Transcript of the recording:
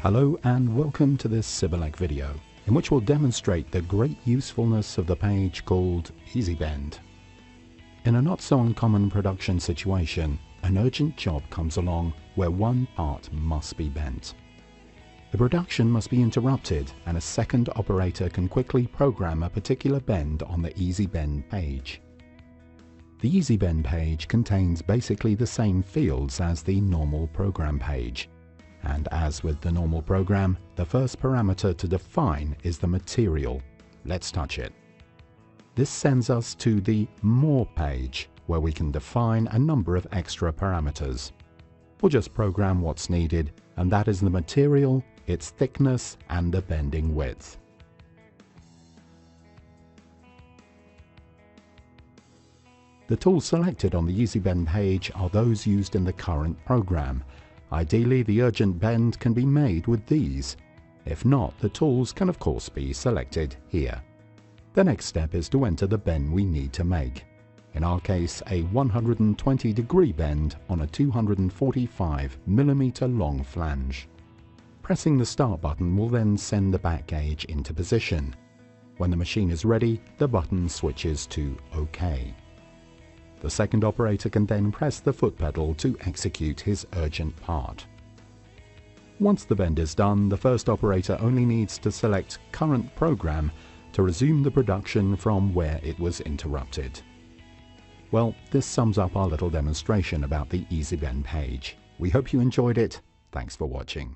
Hello and welcome to this CybTouch video, in which we'll demonstrate the great usefulness of the page called Easy Bend. In a not so uncommon production situation, an urgent job comes along where one part must be bent. The production must be interrupted and a second operator can quickly program a particular bend on the Easy Bend page. The Easy Bend page contains basically the same fields as the normal program page. And as with the normal program, the first parameter to define is the material. Let's touch it. This sends us to the More page, where we can define a number of extra parameters. We'll just program what's needed, and that is the material, its thickness, and the bending width. The tools selected on the Easy Bend page are those used in the current program. Ideally, the urgent bend can be made with these. If not, the tools can of course be selected here. The next step is to enter the bend we need to make. In our case, a 120-degree bend on a 245mm long flange. Pressing the Start button will then send the back gauge into position. When the machine is ready, the button switches to OK. The second operator can then press the foot pedal to execute his urgent part. Once the bend is done, the first operator only needs to select Current Program to resume the production from where it was interrupted. Well, this sums up our little demonstration about the Easy Bend page. We hope you enjoyed it. Thanks for watching.